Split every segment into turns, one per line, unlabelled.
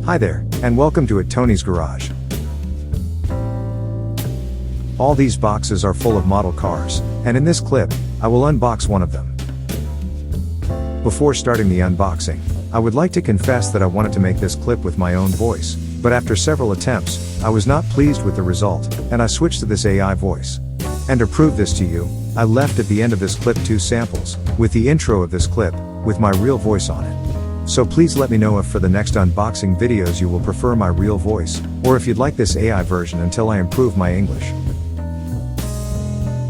Hi there, and welcome to Tony's Garage. All these boxes are full of model cars, and in this clip, I will unbox one of them. Before starting the unboxing, I would like to confess that I wanted to make this clip with my own voice, but after several attempts, I was not pleased with the result, and I switched to this AI voice. And to prove this to you, I left at the end of this clip 2 samples, with the intro of this clip, with my real voice on it. So please let me know if for the next unboxing videos you will prefer my real voice, or if you'd like this AI version until I improve my English.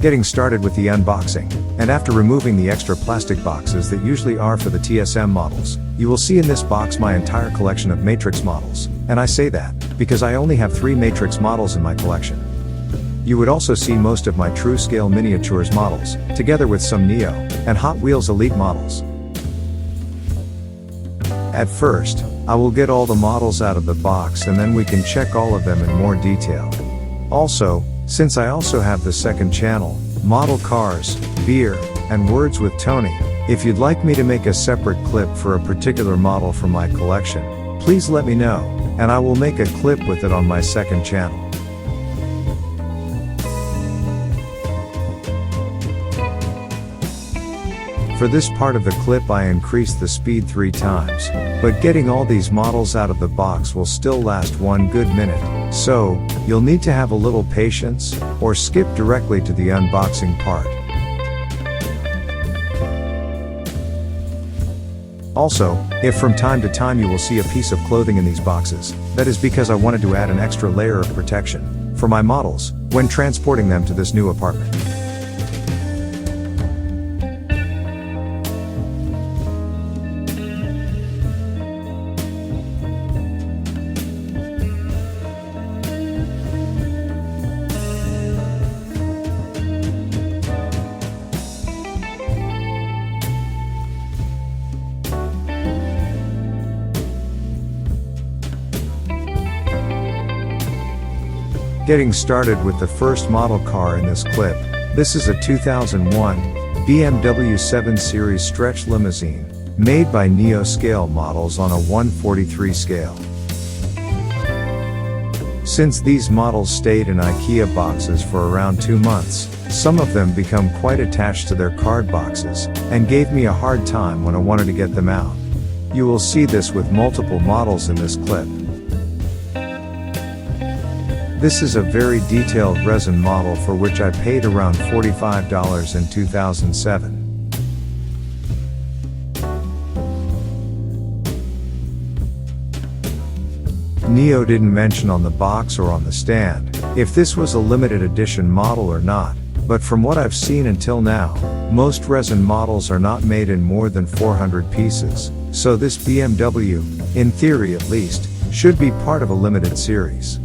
Getting started with the unboxing, and after removing the extra plastic boxes that usually are for the TSM models, you will see in this box my entire collection of Matrix models, and I say that, because I only have 3 Matrix models in my collection. You would also see most of my true scale miniatures models, together with some Neo, and Hot Wheels Elite models. At first, I will get all the models out of the box and then we can check all of them in more detail. Also, since I also have the second channel, Model Cars, Beer, and Words with Tony, if you'd like me to make a separate clip for a particular model from my collection, please let me know, and I will make a clip with it on my second channel. For this part of the clip I increased the speed 3 times, but getting all these models out of the box will still last 1 good minute, so, you'll need to have a little patience, or skip directly to the unboxing part. Also, if from time to time you will see a piece of clothing in these boxes, that is because I wanted to add an extra layer of protection, for my models, when transporting them to this new apartment. Getting started with the first model car in this clip, this is a 2001 BMW 7 Series stretch limousine, made by Neo scale models on a 1/43 scale. Since these models stayed in IKEA boxes for around 2 months, some of them become quite attached to their card boxes, and gave me a hard time when I wanted to get them out. You will see this with multiple models in this clip. This is a very detailed resin model for which I paid around $45 in 2007. Neo didn't mention on the box or on the stand if this was a limited edition model or not, but from what I've seen until now, most resin models are not made in more than 400 pieces, so this BMW, in theory at least, should be part of a limited series.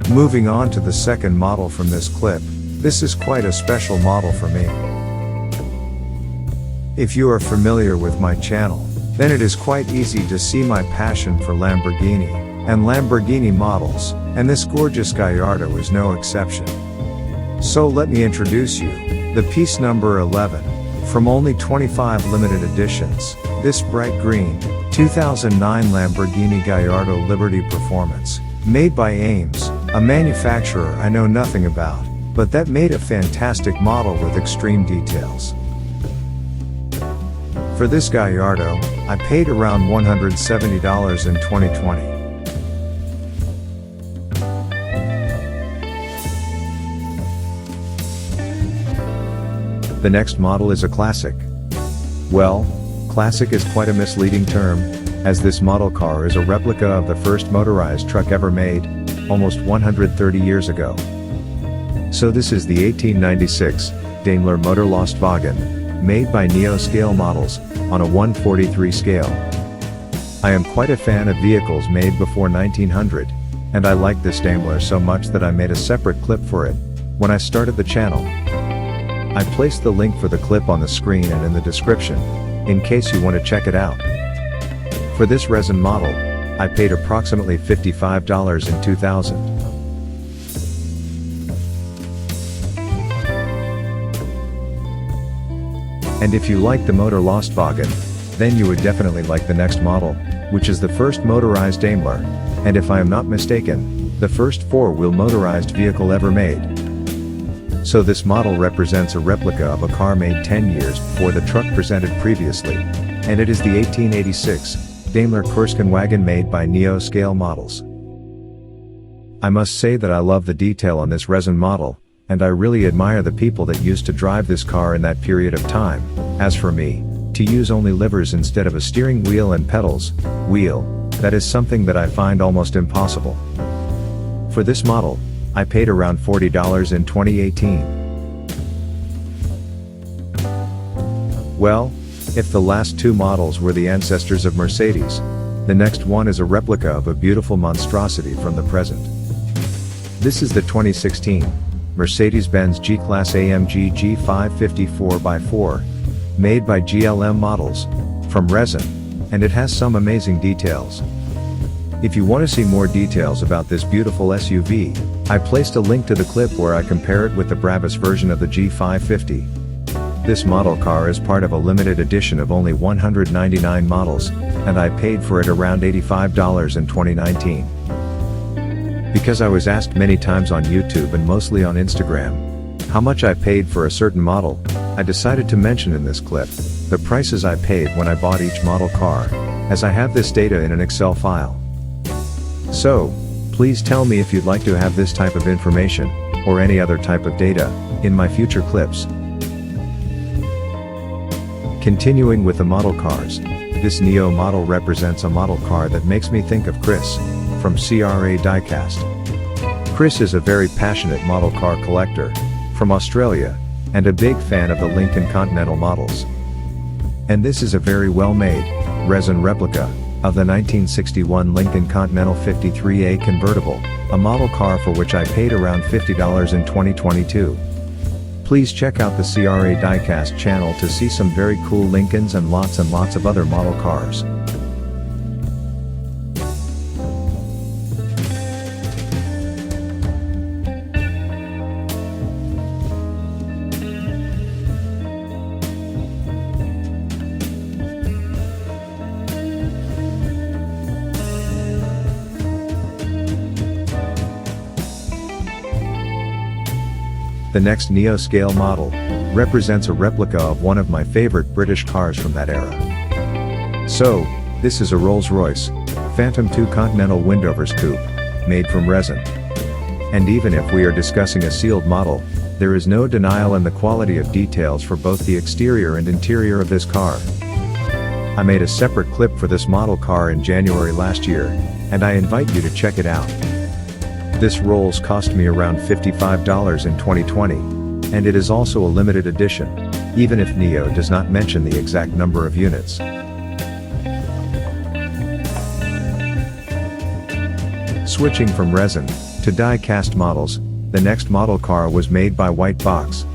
Moving on to the second model from this clip, this is quite a special model for me. If you are familiar with my channel, then it is quite easy to see my passion for Lamborghini, and Lamborghini models, and this gorgeous Gallardo is no exception. So let me introduce you, the piece number 11, from only 25 limited editions, this bright green, 2009 Lamborghini Gallardo Liberty Performance, made by Ames, a manufacturer I know nothing about, but that made a fantastic model with extreme details. For this Gallardo, I paid around $170 in 2020. The next model is a classic. Well, classic is quite a misleading term, as this model car is a replica of the first motorized truck ever made, almost 130 years ago. So this is the 1896 Daimler Motor Lastwagen, made by Neo scale models, on a 1/43 scale. I am quite a fan of vehicles made before 1900, and I like this Daimler so much that I made a separate clip for it, when I started the channel. I placed the link for the clip on the screen and in the description, in case you want to check it out. For this resin model, I paid approximately $55 in 2000. And if you like the motor Lastwagen, then you would definitely like the next model, which is the first motorized Daimler, and if I am not mistaken, the first four-wheel motorized vehicle ever made. So this model represents a replica of a car made 10 years before the truck presented previously, and it is the 1886 Daimler Kurschenwagen made by Neo scale models. I must say that I love the detail on this resin model, and I really admire the people that used to drive this car in that period of time. As for me, to use only levers instead of a steering wheel and pedals, that is something that I find almost impossible. For this model, I paid around $40 in 2018. Well, if the last two models were the ancestors of Mercedes, the next one is a replica of a beautiful monstrosity from the present. This is the 2016 Mercedes-Benz G-Class AMG G550 4x4, made by GLM Models, from resin, and it has some amazing details. If you want to see more details about this beautiful SUV, I placed a link to the clip where I compare it with the Brabus version of the G550. This model car is part of a limited edition of only 199 models, and I paid for it around $85 in 2019. Because I was asked many times on YouTube and mostly on Instagram, how much I paid for a certain model, I decided to mention in this clip, the prices I paid when I bought each model car, as I have this data in an Excel file. So, please tell me if you'd like to have this type of information, or any other type of data, in my future clips. Continuing with the model cars, this Neo model represents a model car that makes me think of Chris, from CRA Diecast. Chris is a very passionate model car collector, from Australia, and a big fan of the Lincoln Continental models. And this is a very well-made, resin replica, of the 1961 Lincoln Continental 53A convertible, a model car for which I paid around $50 in 2022. Please check out the CRA Diecast channel to see some very cool Lincolns and lots of other model cars. The next Neo scale model represents a replica of one of my favorite British cars from that era. So, this is a Rolls-Royce Phantom II Continental Windovers Coupe, made from resin. And even if we are discussing a sealed model, there is no denial in the quality of details for both the exterior and interior of this car. I made a separate clip for this model car in January last year, and I invite you to check it out. This Rolls cost me around $55 in 2020, and it is also a limited edition, even if Neo does not mention the exact number of units. Switching from resin to die-cast models, the next model car was made by White Box.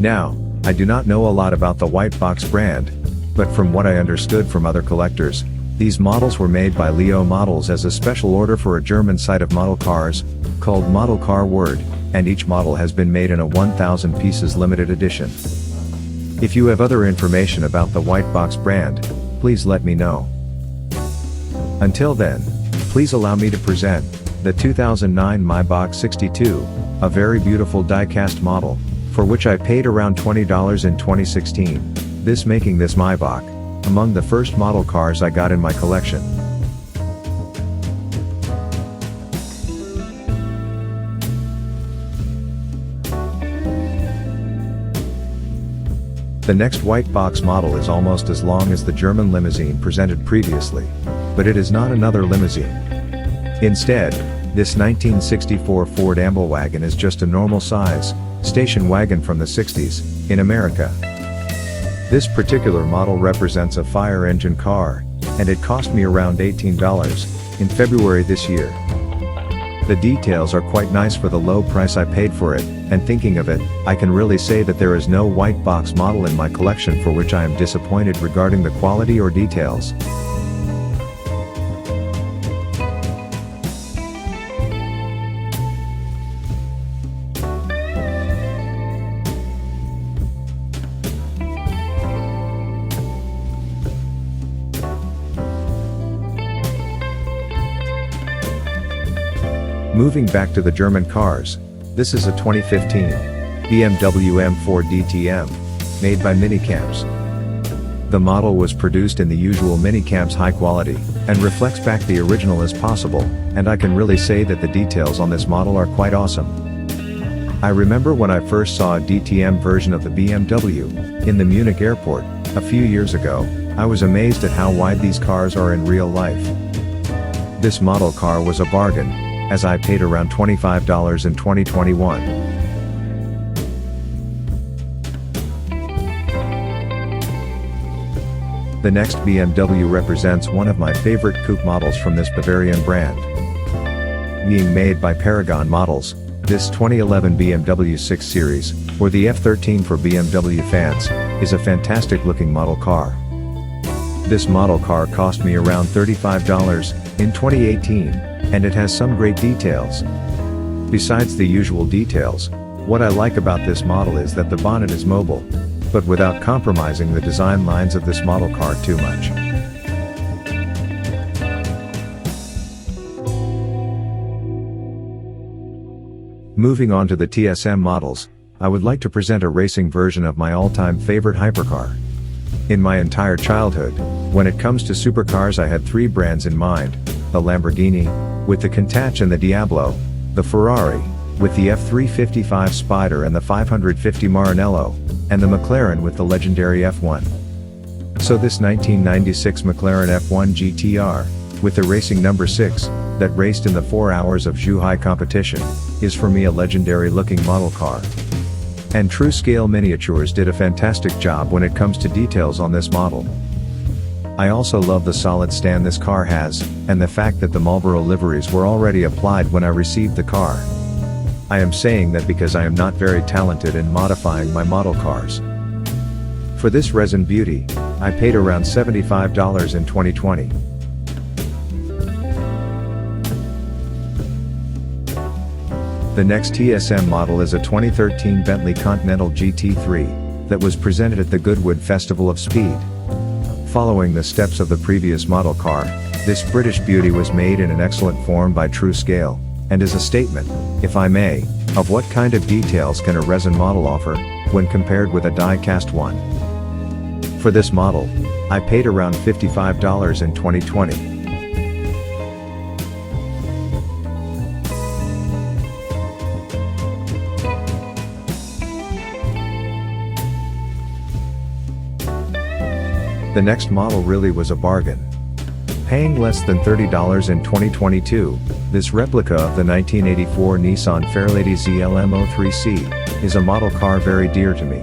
Now, I do not know a lot about the White Box brand, but from what I understood from other collectors, these models were made by Leo Models as a special order for a German site of model cars, called Model Car Word, and each model has been made in a 1,000 pieces limited edition. If you have other information about the White Box brand, please let me know. Until then, please allow me to present the 2009 Maybach 62, a very beautiful die-cast model, for which I paid around $20 in 2016, this making this Maybach among the first model cars I got in my collection. The next White Box model is almost as long as the German limousine presented previously, but it is not another limousine. Instead, This 1964 Ford Amblewagon is just a normal size, station wagon from the 60s, in America. This particular model represents a fire engine car, and it cost me around $18 in February this year. The details are quite nice for the low price I paid for it, and thinking of it, I can really say that there is no white box model in my collection for which I am disappointed regarding the quality or details. Moving back to the German cars, this is a 2015 BMW M4 DTM, made by Minicamps. The model was produced in the usual Minicamps high quality, and reflects back the original as possible, and I can really say that the details on this model are quite awesome. I remember when I first saw a DTM version of the BMW, in the Munich airport, a few years ago, I was amazed at how wide these cars are in real life. This model car was a bargain, as I paid around $25 in 2021. The next BMW represents one of my favorite coupe models from this Bavarian brand. Being made by Paragon Models, this 2011 BMW 6 Series, or the F13 for BMW fans, is a fantastic looking model car. This model car cost me around $35 in 2018. And it has some great details. Besides the usual details, what I like about this model is that the bonnet is mobile, but without compromising the design lines of this model car too much. Moving on to the TSM models, I would like to present a racing version of my all-time favorite hypercar. In my entire childhood, when it comes to supercars, I had three brands in mind: the Lamborghini, with the Countach and the Diablo, the Ferrari, with the F355 Spider and the 550 Maranello, and the McLaren with the legendary F1. So this 1996 McLaren F1 GTR, with the racing number 6, that raced in the 4 hours of Zhuhai competition, is for me a legendary looking model car. And True Scale Miniatures did a fantastic job when it comes to details on this model. I also love the solid stand this car has, and the fact that the Marlboro liveries were already applied when I received the car. I am saying that because I am not very talented in modifying my model cars. For this resin beauty, I paid around $75 in 2020. The next TSM model is a 2013 Bentley Continental GT3, that was presented at the Goodwood Festival of Speed. Following the steps of the previous model car, this British beauty was made in an excellent form by True Scale, and is a statement, if I may, of what kind of details can a resin model offer, when compared with a die-cast one. For this model, I paid around $55 in 2020. The next model really was a bargain. Paying less than $30 in 2022, this replica of the 1984 Nissan Fairlady ZLM03C, is a model car very dear to me.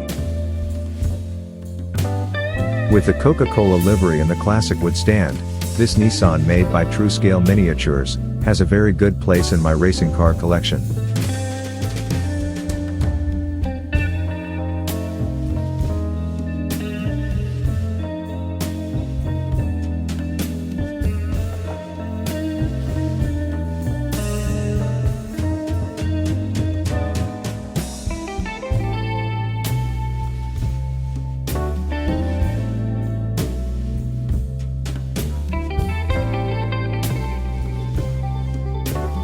With the Coca-Cola livery and the classic wood stand, this Nissan made by True Scale Miniatures, has a very good place in my racing car collection.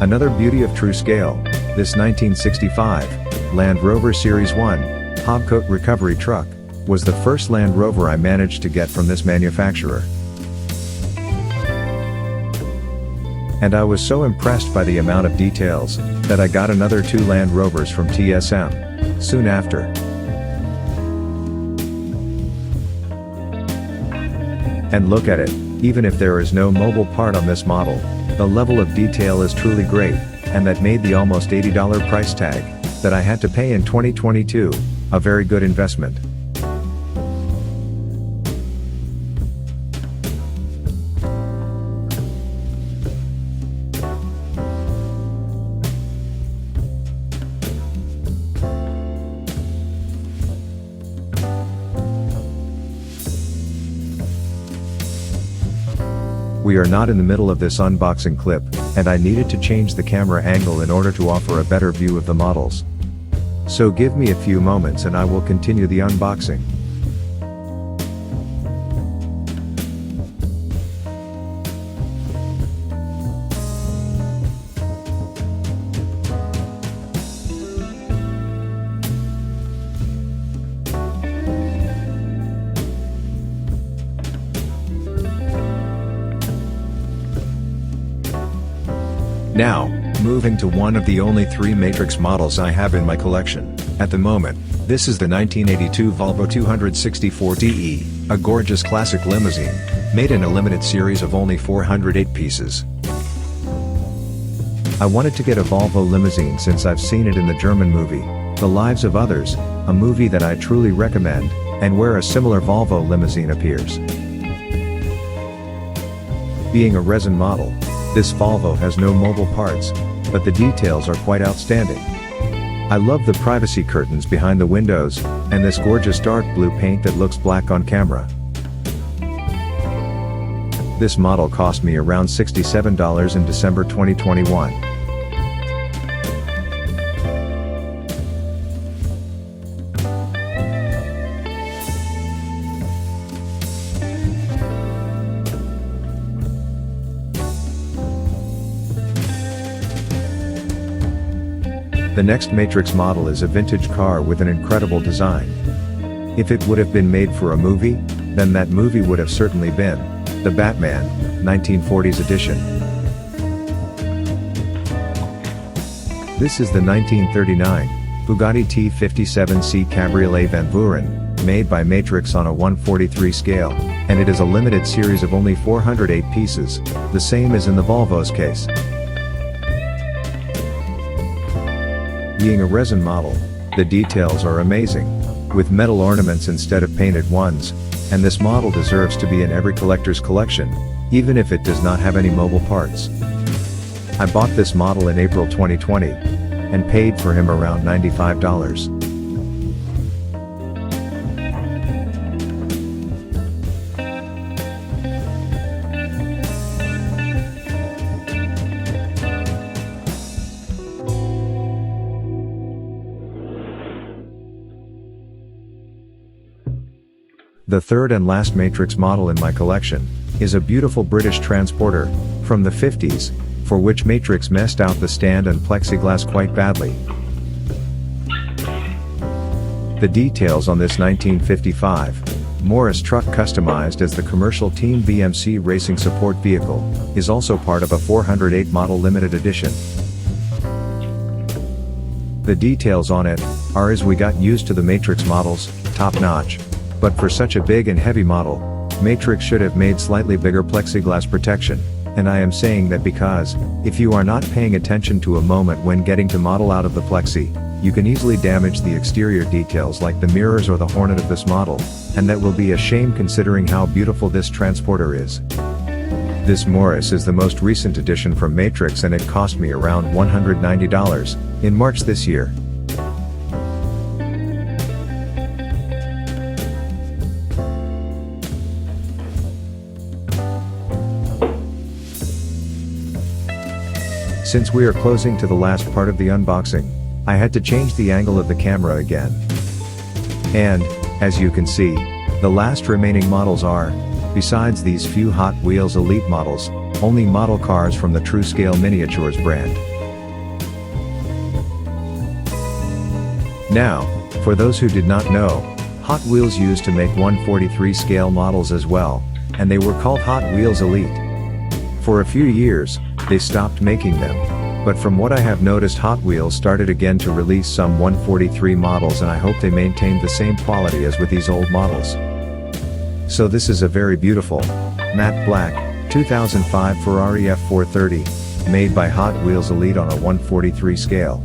Another beauty of True Scale, this 1965 Land Rover Series 1 Hobcote recovery truck, was the first Land Rover I managed to get from this manufacturer. And I was so impressed by the amount of details, that I got another 2 Land Rovers from TSM, soon after. And look at it, even if there is no mobile part on this model, the level of detail is truly great, and that made the almost $80 price tag that I had to pay in 2022 a very good investment. We are not in the middle of this unboxing clip, and I needed to change the camera angle in order to offer a better view of the models. So give me a few moments and I will continue the unboxing. Now, moving to one of the only 3 Matrix models I have in my collection. At the moment, this is the 1982 Volvo 264DE, a gorgeous classic limousine, made in a limited series of only 408 pieces. I wanted to get a Volvo limousine since I've seen it in the German movie, The Lives of Others, a movie that I truly recommend, and where a similar Volvo limousine appears. Being a resin model, this Volvo has no mobile parts, but the details are quite outstanding. I love the privacy curtains behind the windows, and this gorgeous dark blue paint that looks black on camera. This model cost me around $67 in December 2021. The next Matrix model is a vintage car with an incredible design. If it would have been made for a movie, then that movie would have certainly been The Batman, 1940s edition. This is the 1939 Bugatti T57C Cabriolet Vanvooren, made by Matrix on a 1/43 scale, and it is a limited series of only 408 pieces, the same as in the Volvo's case. Being a resin model, the details are amazing, with metal ornaments instead of painted ones, and this model deserves to be in every collector's collection, even if it does not have any mobile parts. I bought this model in April 2020, and paid for him around $95. The third and last Matrix model in my collection is a beautiful British transporter from the 50s, for which Matrix messed out the stand and plexiglass quite badly. The details on this 1955 Morris truck, customized as the commercial Team BMC racing support vehicle, is also part of a 408 model limited edition. The details on it are as we got used to the Matrix models, top notch. But for such a big and heavy model, Matrix should have made slightly bigger plexiglass protection, and I am saying that because, if you are not paying attention to a moment when getting to model out of the plexi, you can easily damage the exterior details like the mirrors or the hornet of this model, and that will be a shame considering how beautiful this transporter is. This Morris is the most recent addition from Matrix and it cost me around $190 in March this year. Since we are closing to the last part of the unboxing, I had to change the angle of the camera again. And, as you can see, the last remaining models are, besides these few Hot Wheels Elite models, only model cars from the True Scale Miniatures brand. Now, for those who did not know, Hot Wheels used to make 1/43 scale models as well, and they were called Hot Wheels Elite. For a few years, they stopped making them, but from what I have noticed, Hot Wheels started again to release some 1/43 models, and I hope they maintained the same quality as with these old models. So this is a very beautiful, matte black, 2005 Ferrari F430, made by Hot Wheels Elite on a 1/43 scale.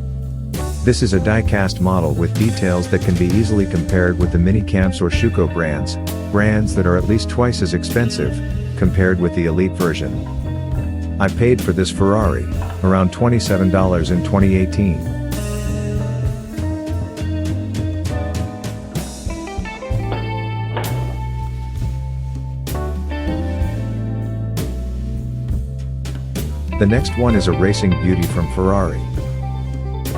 This is a die-cast model with details that can be easily compared with the Mini Camps or Schuco brands that are at least twice as expensive, compared with the Elite version. I paid for this Ferrari around $27 in 2018. The next one is a racing beauty from Ferrari.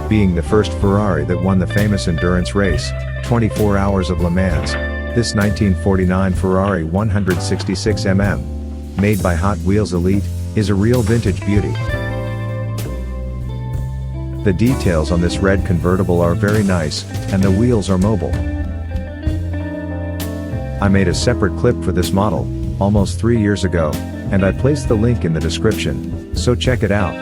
Being the first Ferrari that won the famous endurance race, 24 Hours of Le Mans, this 1949 Ferrari 166mm, made by Hot Wheels Elite, is a real vintage beauty. The details on this red convertible are very nice, and the wheels are mobile. I made a separate clip for this model, almost 3 years ago, and I placed the link in the description, so check it out.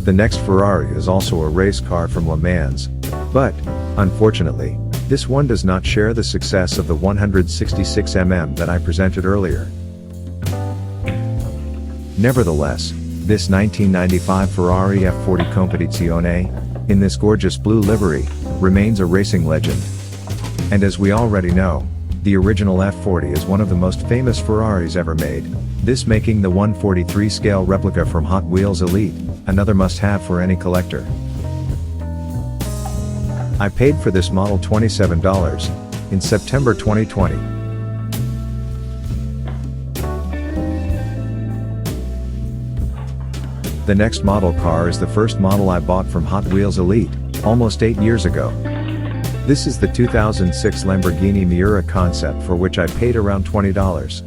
The next Ferrari is also a race car from Le Mans, but, unfortunately, this one does not share the success of the 166mm that I presented earlier. Nevertheless, this 1995 Ferrari F40 Competizione, in this gorgeous blue livery, remains a racing legend. And as we already know, the original F40 is one of the most famous Ferraris ever made, this making the 1/43 scale replica from Hot Wheels Elite another must-have for any collector. I paid for this model $27 in September 2020. The next model car is the first model I bought from Hot Wheels Elite, almost 8 years ago. This is the 2006 Lamborghini Miura Concept, for which I paid around $20.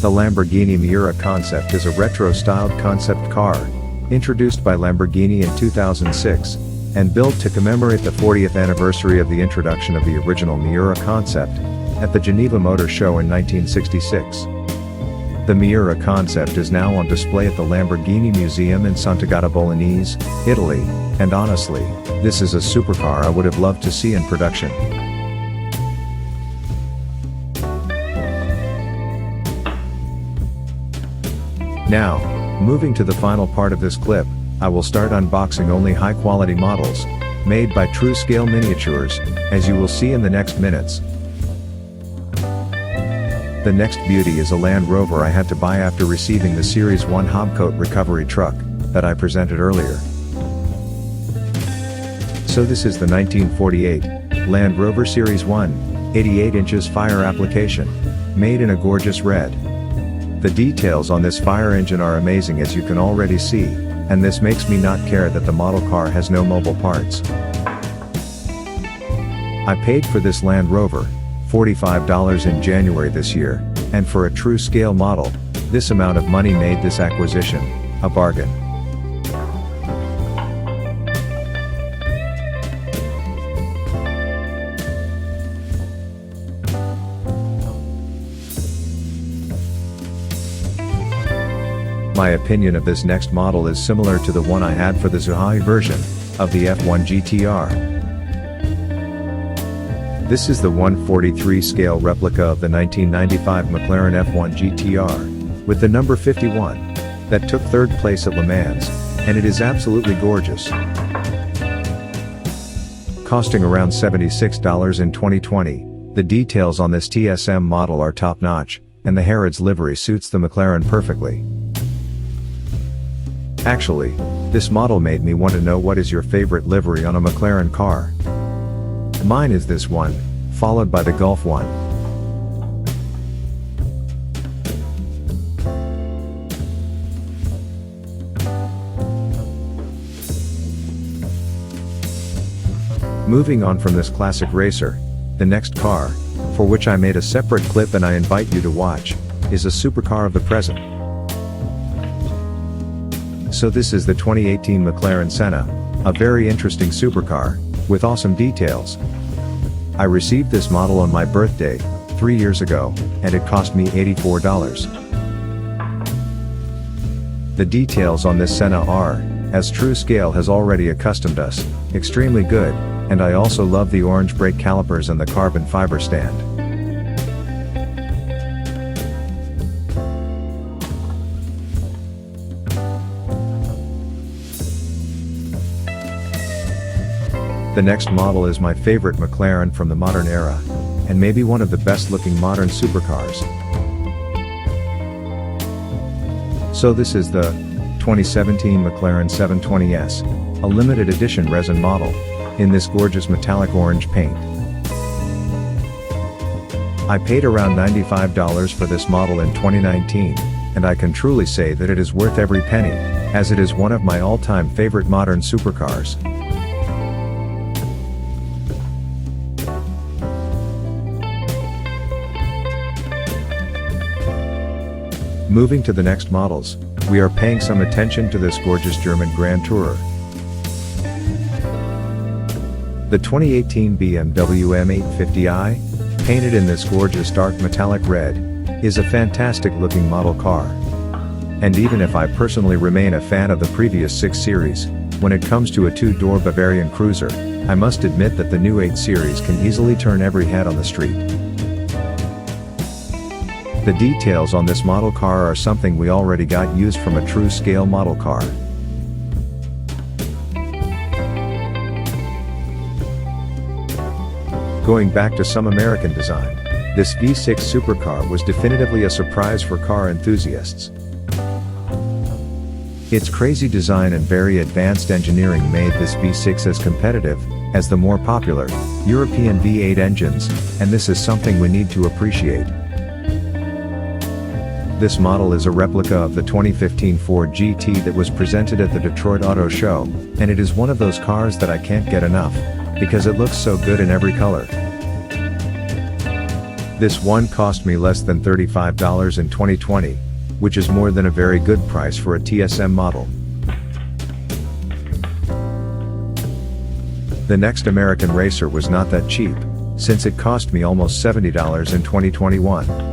The Lamborghini Miura Concept is a retro-styled concept car, introduced by Lamborghini in 2006, and built to commemorate the 40th anniversary of the introduction of the original Miura Concept, at the Geneva Motor Show in 1966. The Miura Concept is now on display at the Lamborghini Museum in Sant'Agata Bolognese, Italy, and honestly, this is a supercar I would have loved to see in production. Now, moving to the final part of this clip, I will start unboxing only high-quality models, made by True Scale Miniatures, as you will see in the next minutes. The next beauty is a Land Rover I had to buy after receiving the Series 1 Hobcote recovery truck, that I presented earlier. So this is the 1948 Land Rover Series 1, 88 inches fire application, made in a gorgeous red. The details on this fire engine are amazing, as you can already see, and this makes me not care that the model car has no mobile parts. I paid for this Land Rover $45 in January this year, and for a true scale model, this amount of money made this acquisition a bargain. My opinion of this next model is similar to the one I had for the Zhuhai version of the F1 GTR. This is the 1/43 scale replica of the 1995 McLaren F1 GTR, with the number 51, that took third place at Le Mans, and it is absolutely gorgeous. Costing around $76 in 2020, the details on this TSM model are top-notch, and the Heritage livery suits the McLaren perfectly. Actually, this model made me want to know what is your favorite livery on a McLaren car. Mine is this one, followed by the Gulf one. Moving on from this classic racer, the next car, for which I made a separate clip and I invite you to watch, is a supercar of the present. So this is the 2018 McLaren Senna, a very interesting supercar, with awesome details. I received this model on my birthday, 3 years ago, and it cost me $84. The details on this Senna are, as true scale has already accustomed us, extremely good, and I also love the orange brake calipers and the carbon fiber stand. The next model is my favorite McLaren from the modern era, and maybe one of the best looking modern supercars. So this is the 2017 McLaren 720S, a limited edition resin model, in this gorgeous metallic orange paint. I paid around $95 for this model in 2019, and I can truly say that it is worth every penny, as it is one of my all-time favorite modern supercars. Moving to the next models, we are paying some attention to this gorgeous German Grand Tourer. The 2018 BMW M850i, painted in this gorgeous dark metallic red, is a fantastic looking model car. And even if I personally remain a fan of the previous 6 series, when it comes to a 2-door Bavarian cruiser, I must admit that the new 8 series can easily turn every head on the street. The details on this model car are something we already got used from a true scale model car. Going back to some American design, this V6 supercar was definitively a surprise for car enthusiasts. Its crazy design and very advanced engineering made this V6 as competitive as the more popular European V8 engines, and this is something we need to appreciate. This model is a replica of the 2015 Ford GT that was presented at the Detroit Auto Show, and it is one of those cars that I can't get enough, because it looks so good in every color. This one cost me less than $35 in 2020, which is more than a very good price for a TSM model. The next American racer was not that cheap, since it cost me almost $70 in 2021.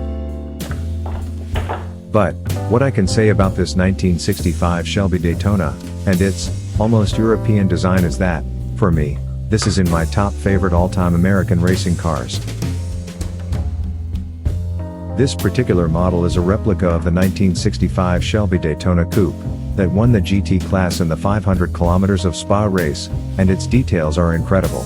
But, what I can say about this 1965 Shelby Daytona, and its almost European design is that, for me, this is in my top favorite all-time American racing cars. This particular model is a replica of the 1965 Shelby Daytona Coupe, that won the GT class in the 500 kilometers of Spa race, and its details are incredible.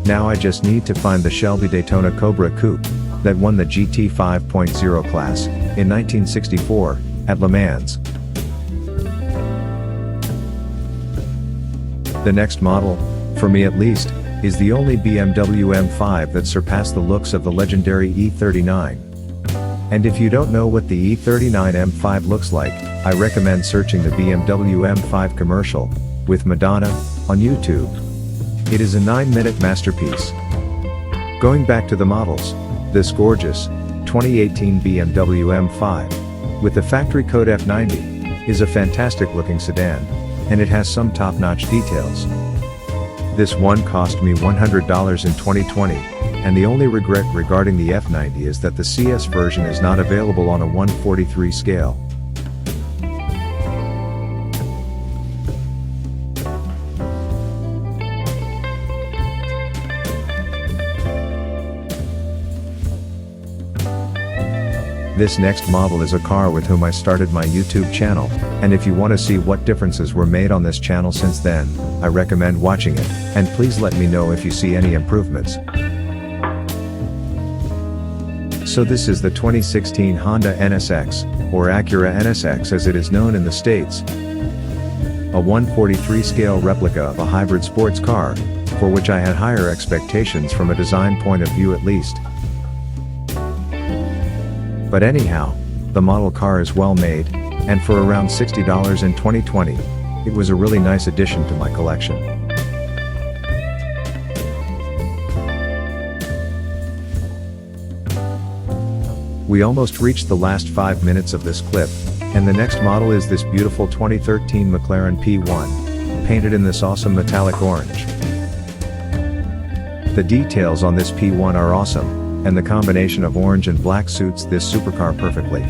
Now I just need to find the Shelby Daytona Cobra Coupe, that won the GT 5.0 class, in 1964, at Le Mans. The next model, for me at least, is the only BMW M5 that surpassed the looks of the legendary E39. And if you don't know what the E39 M5 looks like, I recommend searching the BMW M5 commercial, with Madonna, on YouTube. It is a 9-minute masterpiece. Going back to the models, this gorgeous 2018 BMW M5, with the factory code F90, is a fantastic looking sedan, and it has some top-notch details. This one cost me $100 in 2020, and the only regret regarding the F90 is that the CS version is not available on a 1/43 scale. This next model is a car with whom I started my YouTube channel, and if you want to see what differences were made on this channel since then, I recommend watching it, and please let me know if you see any improvements. So this is the 2016 Honda NSX, or Acura NSX as it is known in the States. A 1/43 scale replica of a hybrid sports car, for which I had higher expectations from a design point of view at least. But anyhow, the model car is well made, and for around $60 in 2020, it was a really nice addition to my collection. We almost reached the last 5 minutes of this clip, and the next model is this beautiful 2013 McLaren P1, painted in this awesome metallic orange. The details on this P1 are awesome, and the combination of orange and black suits this supercar perfectly.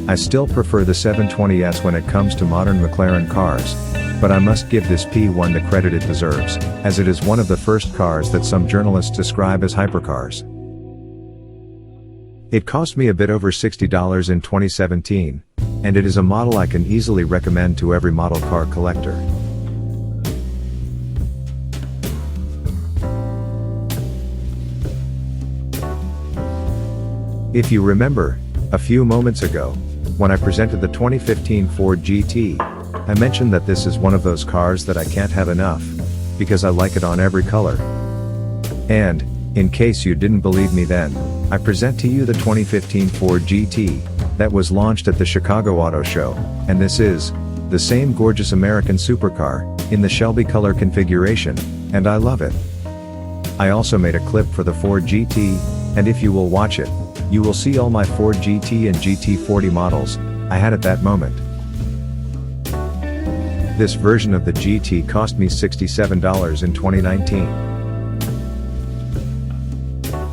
I still prefer the 720S when it comes to modern McLaren cars, but I must give this P1 the credit it deserves, as it is one of the first cars that some journalists describe as hypercars. It cost me a bit over $60 in 2017, and it is a model I can easily recommend to every model car collector. If you remember, a few moments ago, when I presented the 2015 Ford GT, I mentioned that this is one of those cars that I can't have enough, because I like it on every color. And, in case you didn't believe me then, I present to you the 2015 Ford GT, that was launched at the Chicago Auto Show, and this is the same gorgeous American supercar, in the Shelby color configuration, and I love it. I also made a clip for the Ford GT, and if you will watch it, you will see all my Ford GT and GT40 models I had at that moment. This version of the GT cost me $67 in 2019.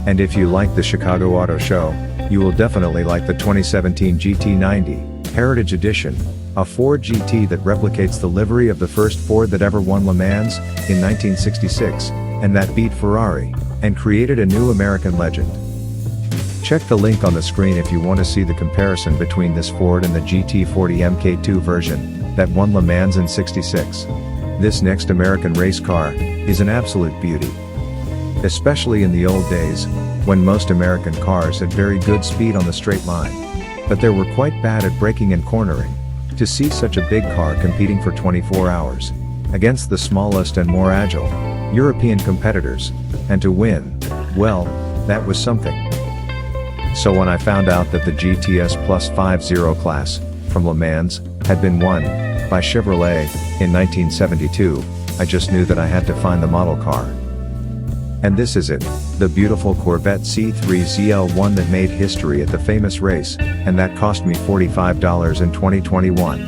And if you like the Chicago Auto Show, you will definitely like the 2017 GT90 Heritage Edition, a Ford GT that replicates the livery of the first Ford that ever won Le Mans, in 1966, and that beat Ferrari, and created a new American legend. Check the link on the screen if you want to see the comparison between this Ford and the GT40 Mk2 version, that won Le Mans in '66. This next American race car is an absolute beauty. Especially in the old days, when most American cars had very good speed on the straight line, but they were quite bad at braking and cornering. To see such a big car competing for 24 hours, against the smallest and more agile European competitors, and to win, well, that was something. So when I found out that the GTS Plus 50 class, from Le Mans, had been won by Chevrolet in 1972, I just knew that I had to find the model car. And this is it, the beautiful Corvette C3 ZL1 that made history at the famous race, and that cost me $45 in 2021.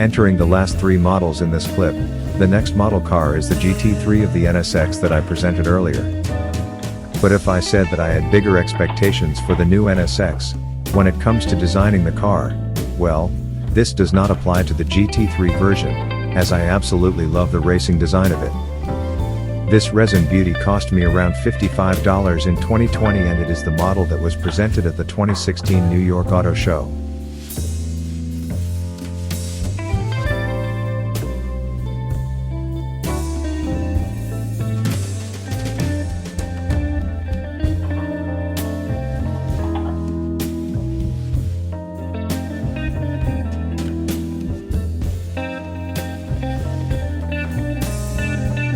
Entering the last three models in this clip, the next model car is the GT3 of the NSX that I presented earlier. But if I said that I had bigger expectations for the new NSX, when it comes to designing the car, well, this does not apply to the GT3 version, as I absolutely love the racing design of it. This resin beauty cost me around $55 in 2020, and it is the model that was presented at the 2016 New York Auto Show.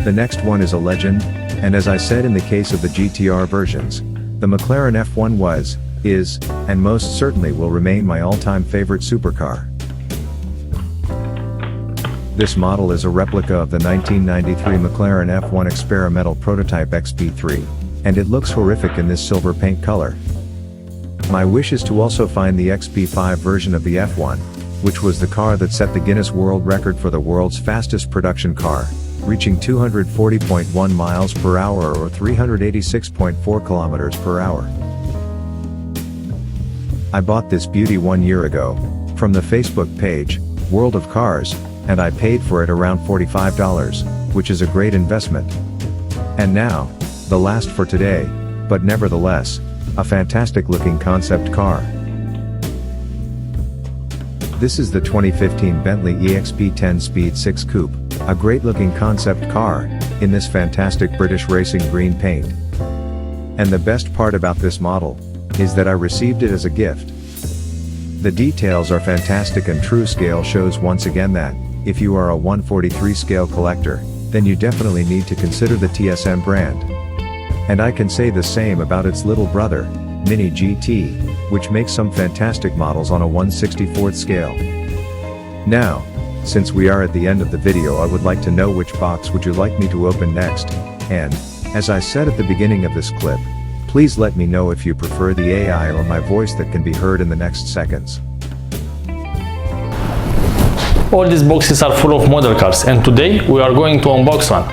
The next one is a legend, and as I said in the case of the GTR versions, the McLaren F1 was, is, and most certainly will remain my all-time favorite supercar. This model is a replica of the 1993 McLaren F1 experimental prototype XP3, and it looks horrific in this silver paint color. My wish is to also find the XP5 version of the F1, which was the car that set the Guinness World Record for the world's fastest production car, reaching 240.1 miles per hour or 386.4 kilometers per hour. I bought this beauty 1 year ago, from the Facebook page, World of Cars, and I paid for it around $45, which is a great investment. And now, the last for today, but nevertheless, a fantastic looking concept car. This is the 2015 Bentley EXP 10 Speed 6 Coupe, a great looking concept car, in this fantastic British racing green paint. And the best part about this model, is that I received it as a gift. The details are fantastic, and true scale shows once again that, if you are a 1/43 scale collector, then you definitely need to consider the TSM brand. And I can say the same about its little brother, Mini GT, which makes some fantastic models on a 1/64 scale. Now, since we are at the end of the video, I would like to know which box would you like me to open next, and, as I said at the beginning of this clip, please let me know if you prefer the AI or my voice that can be heard in the next seconds.
All these boxes are full of model cars, and today we are going to unbox one.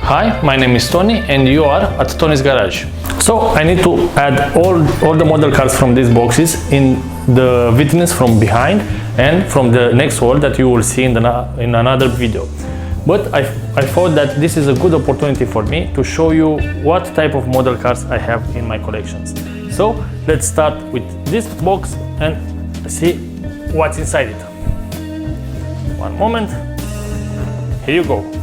Hi, my name is Tony and you are at Tony's Garage. So I need to add all the model cars from these boxes in the vitrines from behind and from the next wall that you will see in another video. But I thought that this is a good opportunity for me to show you what type of model cars I have in my collections. So let's start with this box and see what's inside it. One moment. Here you go.